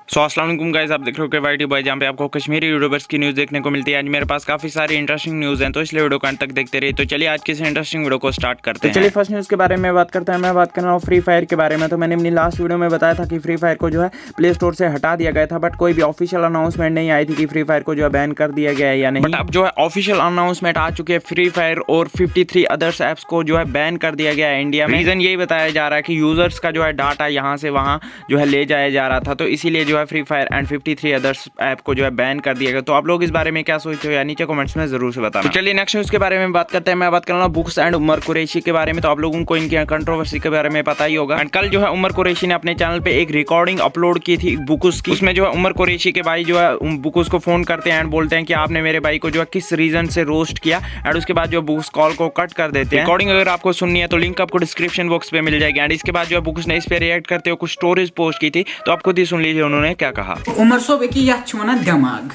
अस्सलाम वालेकुम गाइस, आप देख रहे हो वाईटी बॉय, जहाँ पे आपको कश्मीरी यूट्यूबर्स की न्यूज़ देखने को मिलती है। आज मेरे पास काफ़ी सारी इंटरेस्टिंग न्यूज़ हैं, तो इसलिए वीडियो को अंत तक देखते रहिए। तो चलिए आज की इस इंटरेस्टिंग वीडियो को स्टार्ट करते हैं। चलिए फर्स्ट न्यूज़ के बारे में बात करते हैं। मैं बात कर रहा हूँ फ्री फायर के बारे में। तो मैंने अपनी लास्ट वीडियो में बताया था कि फ्री फायर को जो है प्ले स्टोर से हटा दिया गया था, बट कोई भी ऑफिशियल अनाउंसमेंट नहीं आई थी कि फ्री फायर को जो है बैन कर दिया गया है या नहीं। बट अब जो है ऑफिशियल अनाउंसमेंट आ चुकी है, फ्री फायर और 53 अदर्स ऐप्स को जो है बैन कर दिया गया है इंडिया में। रीजन यही बताया जा रहा है कि यूजर्स का जो है डाटा यहाँ से वहाँ जो है ले जाया जा रहा था, तो इसीलिए जो है free fire and 53 others app को जो है बैन कर दिया गया। तो आप लोग इस बारे में क्या सोचते हो या नीचे कमेंट्स में जरूर से बताना। तो चलिए नेक्स्ट न्यूज़ के बारे में बात करते हैं। मैं बात कर रहा हूँ बुक्स एंड उमर कुरैशी के बारे में। तो आप लोगों को इनकी कंट्रोवर्सी के बारे में पता ही होगा। एंड कल जो है उमर कुरैशी ने अपने चैनल पे एक रिकॉर्डिंग अपलोड की थी बुकुस की। उसमें जो है उमर कुरैशी के भाई जो है बुकुस को फोन करते हैं एंड बोलते हैं कि आपने मेरे भाई को जो है किस रीजन से रोस्ट किया, एंड उसके बाद जो बुक्स कॉल को कट कर देते हैं। रिकॉर्डिंग अगर आपको सुननी है तो लिंक आपको डिस्क्रिप्शन बॉक्स पे मिल जाएगी। एंड इसके बाद जो है बुक्स ने इस पे रिएक्ट करते हुए कुछ स्टोरीज पोस्ट की थी, तो आप खुद ही सुन लीजिए उन्होंने क्या कहा। उमर सोब दिमाग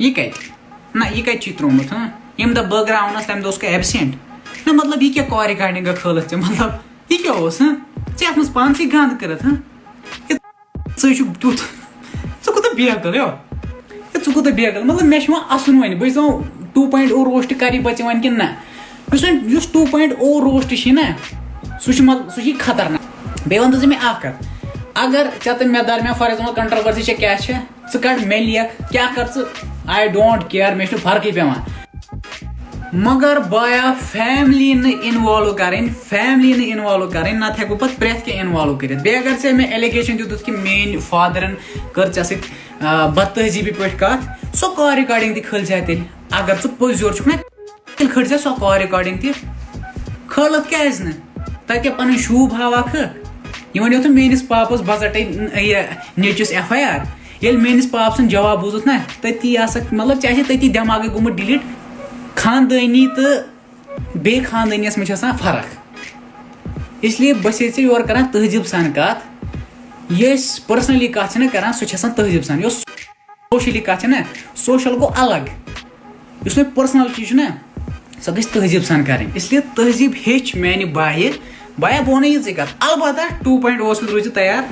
यह कत त्रोमुत यम दह बगरावनस तम दह एबसेंट ना, मतलब यह क्या कॉल रिकॉर्डिंग खोलत मतलब यह क्या चे पानस गंद कर तुत कूत बेकल यो कूत बेकल, मतलब मे असन वन बस 2.0 रोस्ट कर बचे वन कि ना 2.0 रोस्ट ना सह खतरनाक। बे वन मे अगर चे मे दरमियान फॉर एग्जाम्पल कंट्रोवर्सी क्या कड़ मे लेख क्या कर आई डोंट केयर, मे फर्क पे मगर बाया फैमिली इन्वॉल्व कर ना हेको पे प्रेथ क्या इन्वॉल्व कर। बे अगर से मे एलिगेशन दित कि मेन फादरन कर चे बदतहजीबी पे कत सो कॉल रिकॉर्डिंग खल जाए तेल। अगर च पोजोर ना तेल खड़ जा सो कॉल रिकॉर्डिंग खलत क्या क्या पन शूब हावक यह वन तो मेस पापस बजट नेचिस FIR ये मेस पाप सन जवाब बूजुत ना तती मतलब चाहे तती दिमाग गुमुत डिलीट। खानदानी तो बे खानदानियस में फर्क, इसलिए बस योर कर तहजीब सान कत ये पर्सनली कत कर सह तहजीब सान, यो सोशली कत ना सोशल गो अलग, इस पर्सनल चीज ना सह गई तहजीब सान कर। इसलिए तहजीब हेच मैंने बाया बो ये कत अलबत्ता 2.0 रोज तैयार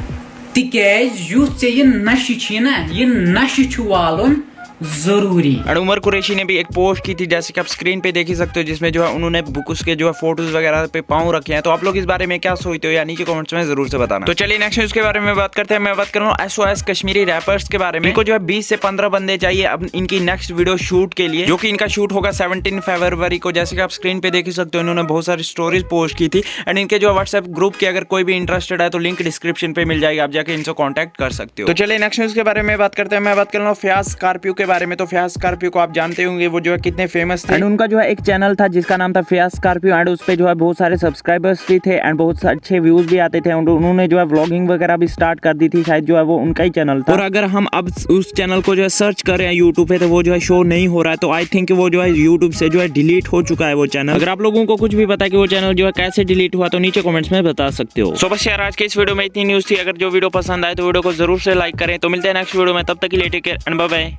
तिक्याज युथ चे यह नशे ना यह नशे वालन जरूरी। और उमर कुरैशी ने भी एक पोस्ट की थी जैसे कि आप स्क्रीन पे देख ही सकते हो, जिसमें जो है उन्होंने बुकुस के जो है फोटोज वगैरह पे पाँव रखे हैं। तो आप लोग इस बारे में क्या सोचते हो या नीचे कमेंट्स में जरूर से बताना। तो चलिए नेक्स्ट न्यूज़ के बारे में बात करते हैं। मैं बात कर रहा हूँ SOS कश्मीरी रैपर्स के बारे में। इनको जो है 20 से 15 बंदे चाहिए अब इनकी नेक्स्ट वीडियो शूट के लिए, जो कि इनका शूट होगा 17 फरवरी को। जैसे कि आप स्क्रीन पे देख ही सकते हो, इन्होंने बहुत सारी स्टोरीज पोस्ट की थी। एंड इनके जो व्हाट्सएप ग्रुप के अगर कोई भी इंटरेस्टेड है तो लिंक डिस्क्रिप्शन पे मिल जाएगा, आप जाके इनसे कॉन्टैक्ट कर सकते हो। तो चलिए नेक्स्ट न्यूज़ के बारे में बात करते हैं। मैं बात कर रहा हूँ फयाज स्कॉर्पियो के बारे में। तो फयाज स्कॉर्पियो को आप जानते होंगे, वो जो है कितने फेमस थे। एंड उनका जो है एक चैनल था जिसका नाम था फयाज स्कॉर्पियो, एंड उस पे जो है बहुत सारे सब्सक्राइबर्स भी थे एंड बहुत अच्छे व्यूज भी आते थे। उन्होंने जो है व्लॉगिंग वगैरह भी स्टार्ट कर दी थी, शायद जो है वो उनका ही चैनल था। और अगर हम अब उस चैनल को जो है सर्च कर रहे हैं यूट्यूब पे तो वो जो है शो नहीं हो रहा है, तो आई थिंक वो जो है यूट्यूब से जो है डिलीट हो चुका है वो चैनल। अगर आप लोगों को कुछ भी पता है कि वो चैनल जो है कैसे डिलीट हुआ तो नीचे कमेंट्स में बता सकते हो। सो बस यार आज के इस वीडियो में इतनी न्यूज़ थी। अगर जो वीडियो पसंद आए तो वीडियो को जरूर से लाइक करें। तो मिलते हैं नेक्स्ट वीडियो में, तब तक के लिए take care and bye bye.